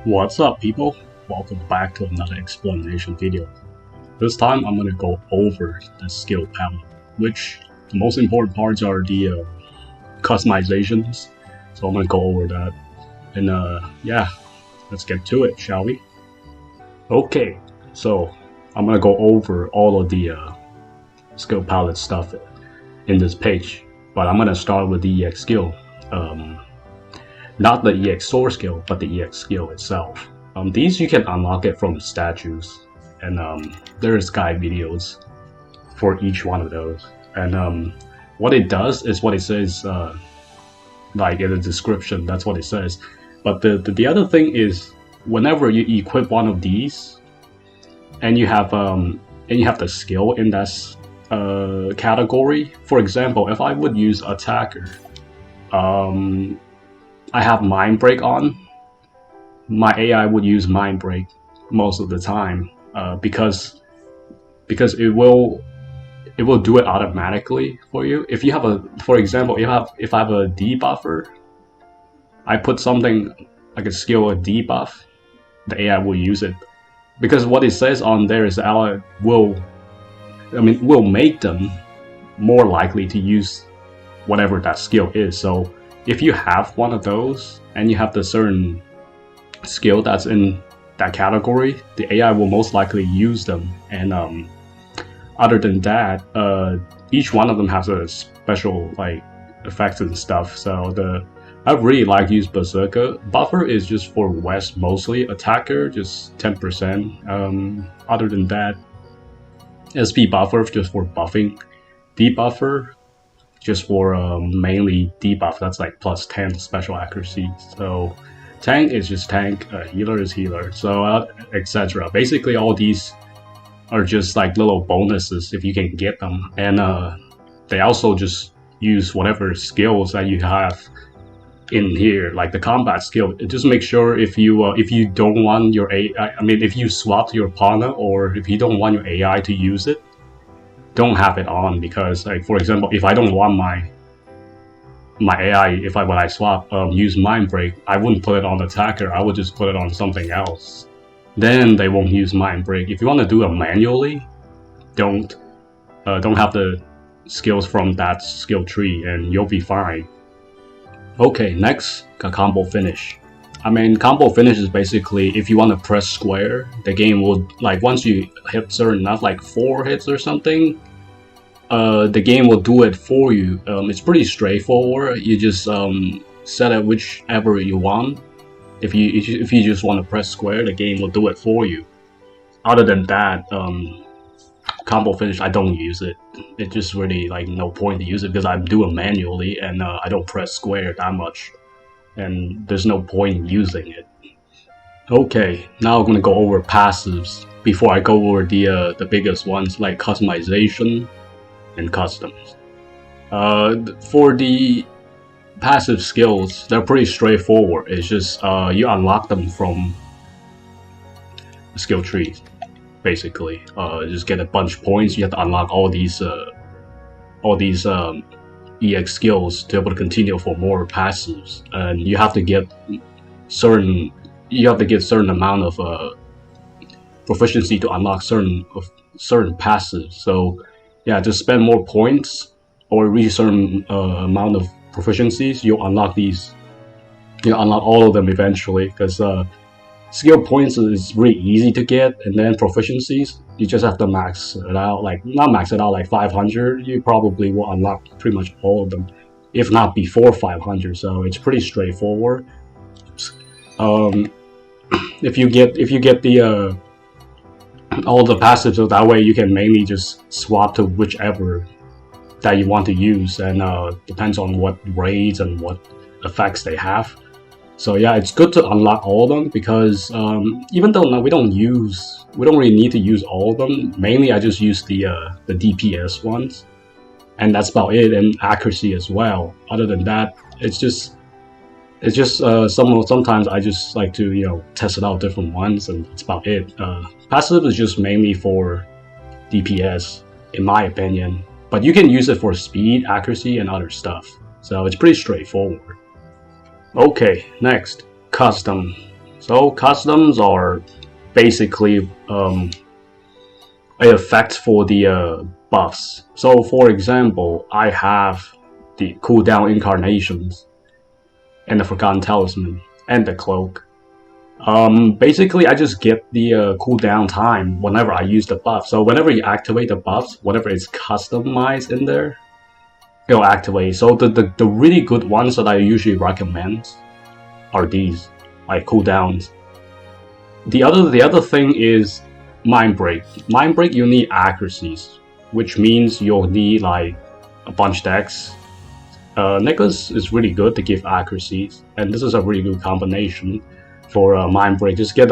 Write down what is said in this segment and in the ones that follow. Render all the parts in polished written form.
What's up, people? Welcome back to another explanation video. This time I'm gonna go over the skill palette, which the most important parts are the customizations. So I'm gonna go over that, and yeah, let's get to it, shall we? Okay, so I'm gonna go over all of the skill palette stuff in this page, but I'm gonna start with the EX skill. Not the EX source skill, but the EX skill itself. These you can unlock it from statues, and there's guide videos for each one of those. And what it does is what it says, like in the description. That's what it says. But the other thing is, whenever you equip one of these, and you have the skill in that category. For example, if I would use attacker, I have Mind Break on. My AI would use Mind Break most of the time because it will do it automatically for you. If you have for example, if I have a debuffer, I put something like a skill, a debuff, the AI will use it because what it says on there is that will make them more likely to use whatever that skill is. So if you have one of those and you have the certain skill that's in that category, the AI will most likely use them. And other than that, each one of them has a special like effects and stuff. So I really like to use Berserker. Buffer is just for West mostly. Attacker just 10%. Other than that, SP Buffer just for buffing. Debuffer just for mainly debuff, that's like plus 10 special accuracy. So tank is just tank, healer is healer, so etc. Basically all these are just like little bonuses if you can get them, and they also just use whatever skills that you have in here, like the combat skill. Just make sure if you don't want your AI, if you swap your partner, or if you don't want your AI to use it, don't have it on, because like for example, if I don't want my AI, when I swap use Mind Break, I wouldn't put it on attacker, I would just put it on something else. Then they won't use Mind Break. If you want to do it manually, don't have the skills from that skill tree and you'll be fine. Okay, next, combo finish. Combo finish is basically if you want to press square, the game will, like once you hit certain enough, like 4 hits or something, the game will do it for you. It's pretty straightforward. You just set it whichever you want. If you just want to press square, the game will do it for you. Other than that, combo finish, I don't use it. It's just really like no point to use it because I do it manually, and I don't press square that much, and there's no point in using it. Okay, now I'm gonna go over passives before I go over the biggest ones like customization and customs. For the passive skills, they're pretty straightforward. It's just you unlock them from the skill tree. Basically, just get a bunch of points. You have to unlock all these EX skills to be able to continue for more passives, and you have to get certain amount of proficiency to unlock certain passives. So yeah, just spend more points or reach a certain amount of proficiencies, you'll unlock these. You unlock all of them eventually, because skill points is really easy to get, and then proficiencies, you just have to max it out. Like, not max it out, like 500, you probably will unlock pretty much all of them, if not before 500, so it's pretty straightforward. If you get the all the passives, so that way you can mainly just swap to whichever that you want to use, and depends on what raids and what effects they have. So yeah, it's good to unlock all of them, because even though we don't really need to use all of them. Mainly I just use the DPS ones, and that's about it, and accuracy as well. Other than that, it's just sometimes I just like to test it out different ones, and that's about it. Passive is just mainly for DPS, in my opinion, but you can use it for speed, accuracy, and other stuff. So it's pretty straightforward. Okay, next, custom. So customs are basically an effect for the buffs. So for example, I have the cooldown incarnations and the Forgotten Talisman and the cloak. Basically, I just get the cooldown time whenever I use the buff. So whenever you activate the buffs, whatever is customized in there, it'll activate. So the really good ones that I usually recommend are these, like cooldowns. The other thing is Mind Break. Mind Break, you need accuracies, which means you'll need like a bunch decks. Nicholas is really good to give accuracies, and this is a really good combination for Mind Break. Just get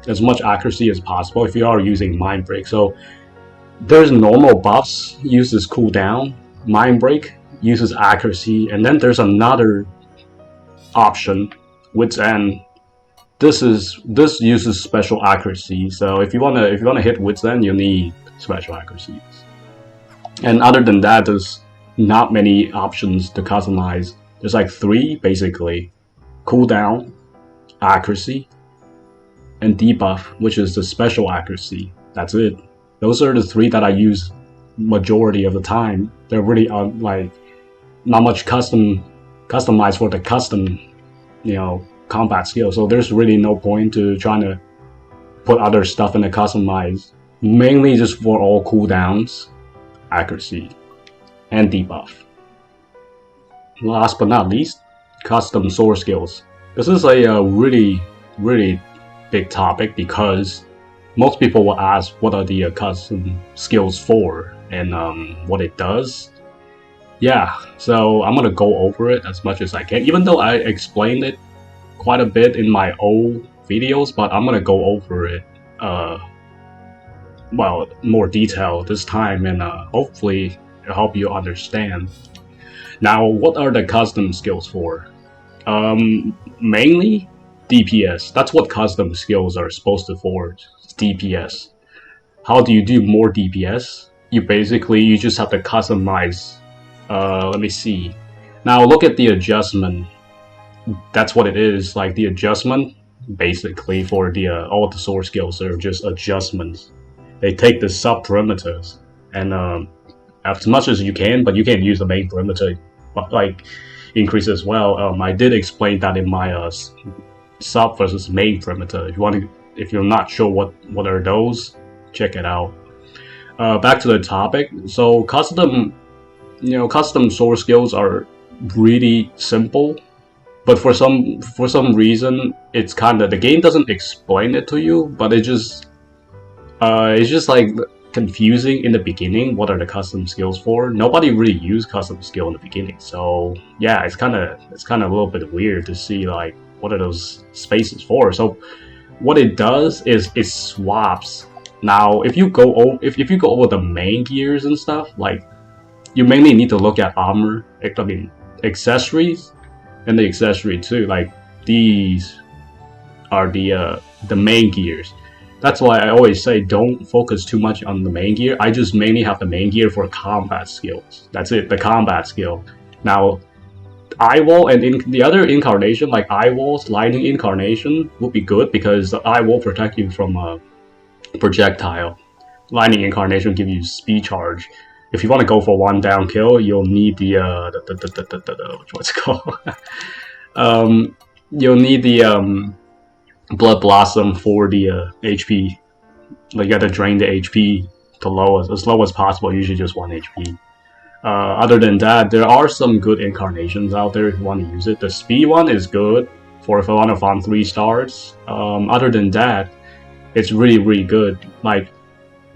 as much accuracy as possible if you are using Mind Break. So there's normal buffs uses cooldown, Mind Break uses accuracy, and then there's another option, Wits End. This uses special accuracy. So if you wanna hit Wits End, you need special accuracies. And other than that, there's not many options to customize. There's like 3 basically: cooldown, accuracy, and debuff, which is the special accuracy. That's it. Those are the 3 that I use majority of the time. They're really like not much customized for the custom, combat skill. So there's really no point to trying to put other stuff in the customize. Mainly just for all cooldowns, accuracy, and debuff. Last but not least, custom sword skills. This is a really big topic because most people will ask what are the custom skills for and what it does. Yeah, so I'm gonna go over it as much as I can, even though I explained it quite a bit in my old videos, but I'm gonna go over it more detail this time, and hopefully it'll help you understand. Now, what are the custom skills for? Mainly DPS. That's what custom skills are supposed to for. DPS. How do you do more DPS? You just have to customize. Let me see. Now look at the adjustment. That's what it is. Like the adjustment, basically for the all the sword skills are just adjustments. They take the sub parameters and as much as you can, but you can't use the main parameter, but like increase as well. I did explain that in my sub versus main parameter. If you're not sure what are those, check it out. Back to the topic. So custom sword skills are really simple, but for some reason it's kind of, the game doesn't explain it to you, but it's just like confusing in the beginning. What are the custom skills for? Nobody really used custom skill in the beginning, so yeah, it's kind of a little bit weird to see like what are those spaces for. So what it does is it swaps. Now if you go over the main gears and stuff, like you mainly need to look at armor, accessories, and the accessory too. Like these are the main gears. That's why I always say don't focus too much on the main gear. I just mainly have the main gear for combat skills. That's it, the combat skill. Now, eye wall and the other incarnation, like eye wall's lightning incarnation, would be good because the eye wall protect you from a projectile. Lightning incarnation give you speed charge. If you want to go for 1 down kill, you'll need the what's it called? You'll need the Blood Blossom for the HP. Like you gotta drain the HP to as low as possible, usually just 1 HP. Other than that, there are some good incarnations out there if you want to use it. The speed one is good for if I want to farm 3 stars. Other than that, it's really good. Like,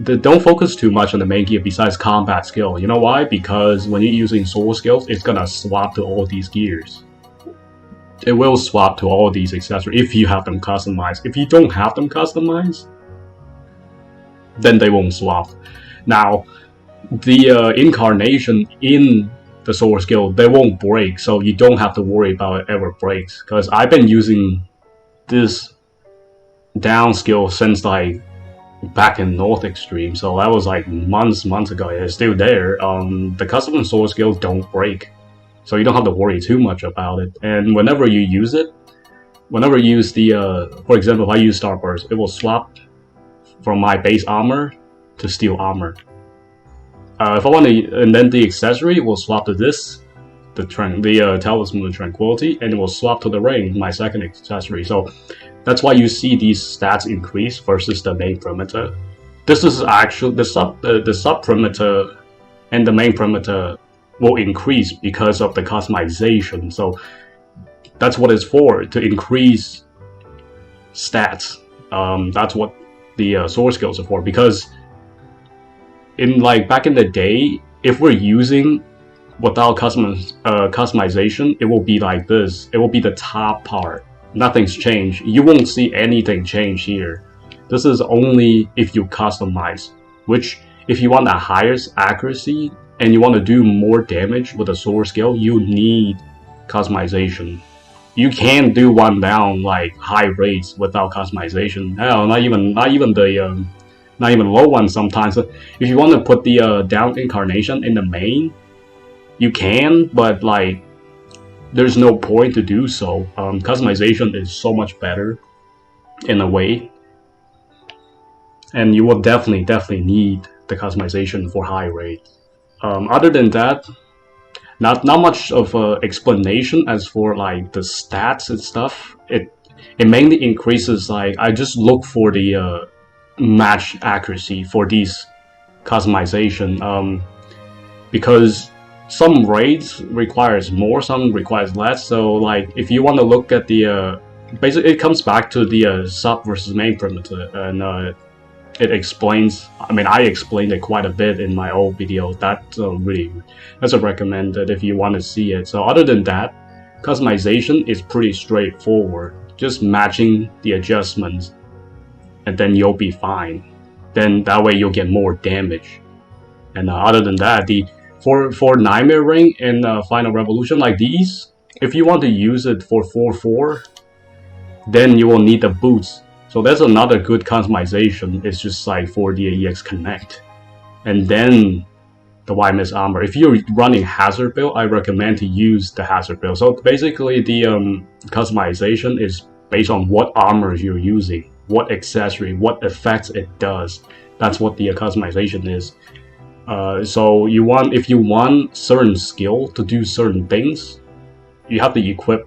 don't focus too much on the main gear besides combat skill. You know why? Because when you're using sword skills, it's gonna swap to all these gears. It will swap to all these accessories if you have them customized. If you don't have them customized, then they won't swap. Now, the incarnation in the sword skill, they won't break, so you don't have to worry about it ever breaks. Because I've been using this down skill since like back in North Extreme, so that was like months ago. It's still there. The custom sword skills don't break, so you don't have to worry too much about it. And whenever you use it, whenever you use the, for example, if I use Starburst, it will swap from my base armor to steel armor. If I want to, and then the accessory will swap to this, the Talisman of Tranquility, and it will swap to the ring, my second accessory. So that's why you see these stats increase versus the main perimeter. This is actually the sub perimeter and the main perimeter will increase because of the customization. So that's what it's for, to increase stats. That's what the sword skills are for. Because in back in the day, if we're using without customization, it will be like this. It will be the top part. Nothing's changed. You won't see anything change here. This is only if you customize, which if you want a higher accuracy and you want to do more damage with a sword skill, you need customization. You can't do one down high rates without customization. Hell, not even low ones sometimes. If you want to put the down incarnation in the main, you can, but there's no point to do so. Customization is so much better in a way, and you will definitely need the customization for high rate. Other than that, not much of a explanation as for the stats and stuff. It mainly increases I just look for the match accuracy for these customization, because some raids requires more, some requires less. So if you want to look at the basically it comes back to the sub versus main perimeter, and it explains. I explained it quite a bit in my old video. That's a recommended if you want to see it. So other than that, customization is pretty straightforward. Just matching the adjustments, and then you'll be fine. Then that way you'll get more damage. And other than that, for Nightmare Ring and Final Revolution like these, if you want to use it for 4-4, then you will need the boots. So that's another good customization. It's just for the EX Connect. And then the White Mist Armor. If you're running Hazard build, I recommend to use the Hazard build. So basically the customization is based on what armor you're using, what accessory, what effects it does. That's what the customization is. So if you want certain skill to do certain things, you have to equip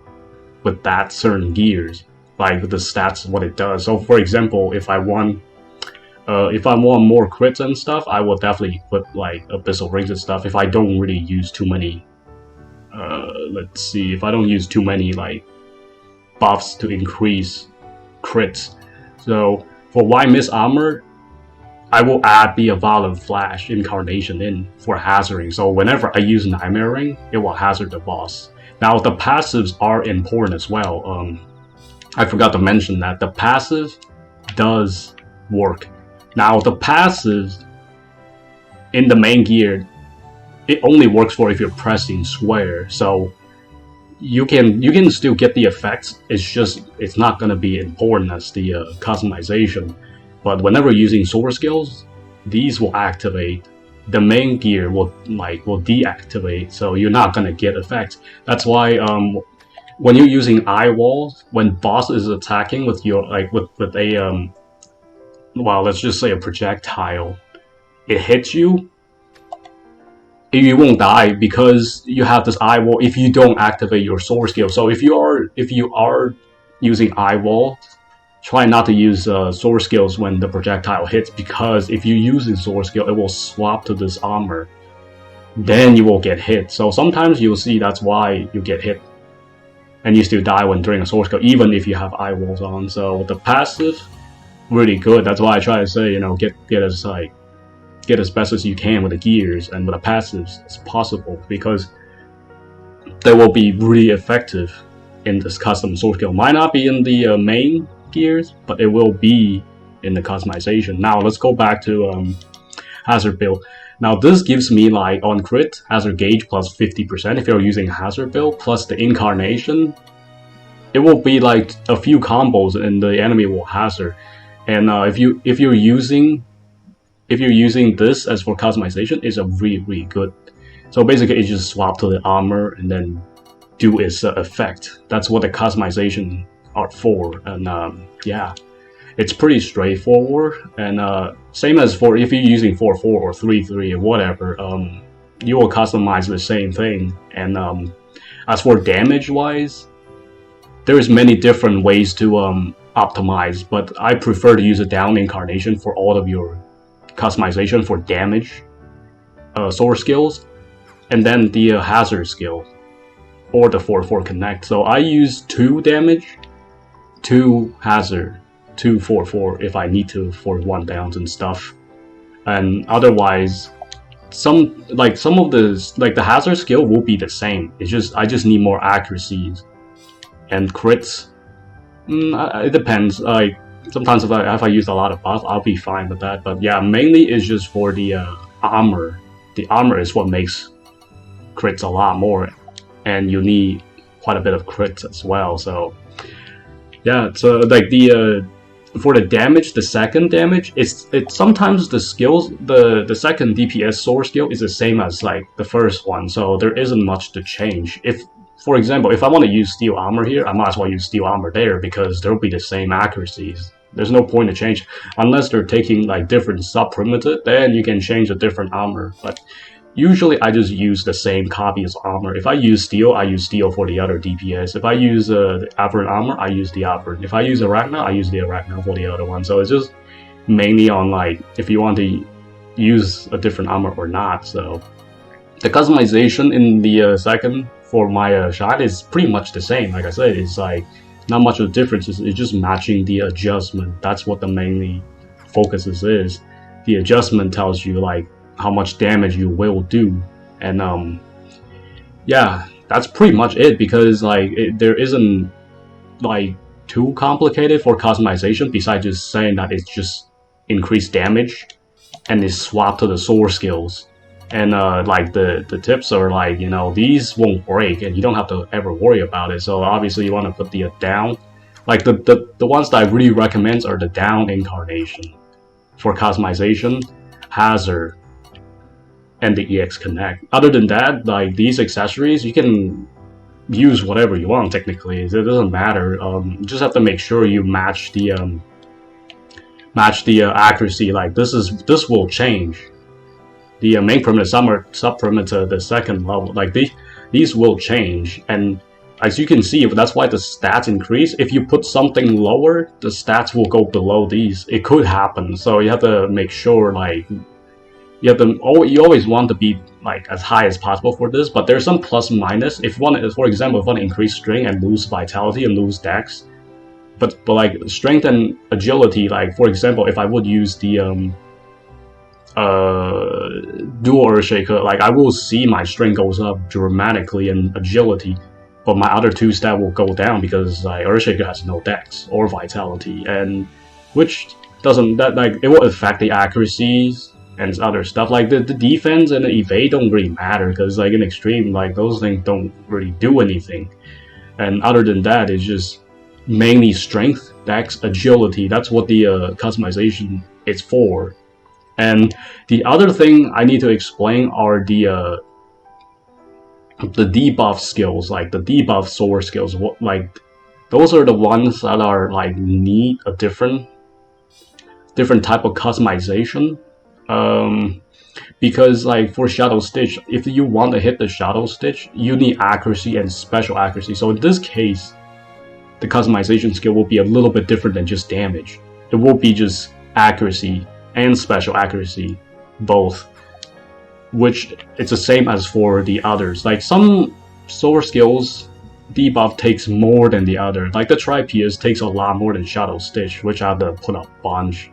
with that certain gears, with the stats, what it does. So for example, if I want more crits and stuff, I will definitely equip Abyssal Rings and stuff. If I don't really use too many, if I don't use too many buffs to increase crits. So for White Mist Armor, I will add the Violent Flash incarnation in for hazarding. So whenever I use Nightmare Ring, it will hazard the boss. Now the passives are important as well. I forgot to mention that the passive does work. Now the passive in the main gear, it only works for if you're pressing square. So you can still get the effects. It's not gonna be important as the customization. But whenever using sword skills, these will activate. The main gear will deactivate, so you're not gonna get effects. That's why when you're using eye walls, when boss is attacking with your with a let's just say a projectile, it hits you, you won't die because you have this eye wall if you don't activate your sword skill. So if you are using eye wall, try not to use sword skills when the projectile hits, because if you're using sword skill, it will swap to this armor. Then you will get hit. So sometimes you'll see that's why you get hit, and you still die when during a sword skill, even if you have eye walls on. So the passive, really good. That's why I try to say, get as best as you can with the gears and with the passives as possible, because they will be really effective in this custom sword skill. Might not be in the main gears, but it will be in the customization. Now let's go back to hazard build. Now this gives me on crit hazard gauge plus 50% if you're using hazard build, plus the incarnation. It will be a few combos and the enemy will hazard. And if you're using this as for customization, it's a really good. So basically, it just swap to the armor and then do its effect. That's what the customization are 4, and yeah, it's pretty straightforward. And same as for if you're using 4-4 or 3-3 or whatever, you will customize the same thing. And as for damage wise, there's many different ways to optimize, but I prefer to use a down incarnation for all of your customization for damage sword skills, and then the hazard skill or the 4-4 connect. So I use 2 damage, 2 hazard, 2 4-4 if I need to for 1 downs and stuff. And otherwise, some of the hazard skill will be the same. It's just I just need more accuracies and crits. It depends. Like sometimes if I use a lot of buff, I'll be fine with that. But yeah, mainly it's just for the armor. The armor is what makes crits a lot more, and you need quite a bit of crits as well. So yeah, so like the for the damage, the second damage, it's sometimes the skills, the second DPS sword skill is the same as like the first one, so there isn't much to change. If, for example, if I want to use steel armor here, I might as well use steel armor there because there'll be the same accuracies. There's no point to change unless they're taking like different sub-primitive. Then you can change a different armor. But usually I just use the same copy as armor. If I use steel, I use steel for the other DPS. If I use the aberrant armor, I use the aberrant. If I use arachna, I use the arachna for the other one. So it's just mainly on like if you want to use a different armor or not. So the customization in the second for my shot is pretty much the same. Like I said, it's like not much of a difference. It's just matching the adjustment. That's what the mainly focuses is. The adjustment tells you like how much damage you will do, and yeah, that's pretty much it. Because like there isn't like too complicated for customization besides just saying that it's just increased damage and it's swapped to the sword skills. And like the tips are like, you know, these won't break and you don't have to ever worry about it. So obviously you want to put the down, like the ones that I really recommend are the down incarnation for customization, hazard, and the EX Connect. Other than that, like these accessories, you can use whatever you want technically. It doesn't matter. You just have to make sure you match the accuracy. Like this will change. The main perimeter, sub-perimeter, the second level, like these will change, and as you can see, that's why the stats increase. If you put something lower, the stats will go below these. It could happen, so you have to make sure, like, you always want to be like as high as possible for this, but there's some plus minus. If one, for example, if one increase strength and lose vitality and lose dex, but like strength and agility, like for example, if I would use the dual Earthshaker, like I will see my strength goes up dramatically and agility, but my other 2 stat will go down because like Earthshaker has no dex or vitality, and which doesn't, that like it will affect the accuracies and other stuff. Like the defense and the evade don't really matter because like in extreme, like those things don't really do anything. And other than that, it's just mainly strength, dex, agility. That's what the customization is for. And the other thing I need to explain are the debuff skills, like the debuff sword skills. Like those are the ones that are like need a different type of customization. Because like for Shadow Stitch, if you want to hit the Shadow Stitch, you need accuracy and special accuracy. So in this case, the customization skill will be a little bit different than just damage. It will be just accuracy and special accuracy, both, which it's the same as for the others. Like some sword skills, debuff takes more than the other. Like the Tri-Pierce takes a lot more than Shadow Stitch, which I have to put a bunch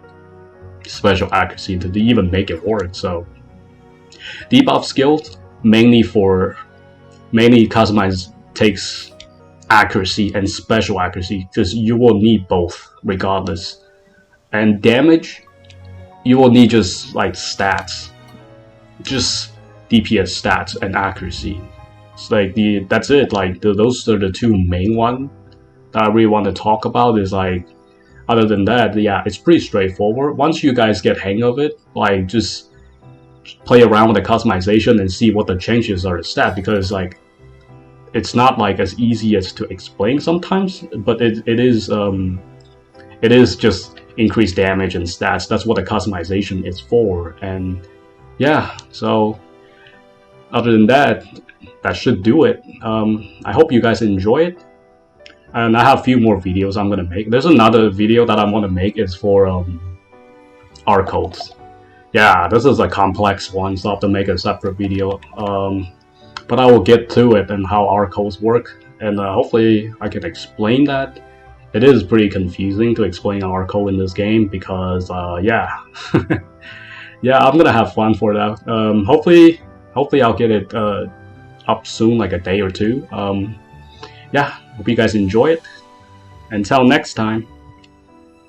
special accuracy to even make it work. So debuff skills mainly customized takes accuracy and special accuracy because you will need both regardless. And damage, you will need just like stats, just DPS stats and accuracy. It's like that's it. Like those are the 2 main ones that I really want to talk about. Is like, other than that, yeah, it's pretty straightforward. Once you guys get hang of it, like just play around with the customization and see what the changes are to stat, because like it's not like as easy as to explain sometimes, but it is just increased damage and stats. That's what the customization is for. And yeah, so other than that, that should do it. I hope you guys enjoy it. And I have a few more videos I'm gonna make. There's another video that I want to make. Is for R codes. Yeah, this is a complex one, so I have to make a separate video. But I will get to it and how R codes work, and hopefully I can explain that. It is pretty confusing to explain R code in this game because yeah, yeah, I'm gonna have fun for that. Hopefully I'll get it up soon, like a day or two. Yeah, hope you guys enjoy it. Until next time.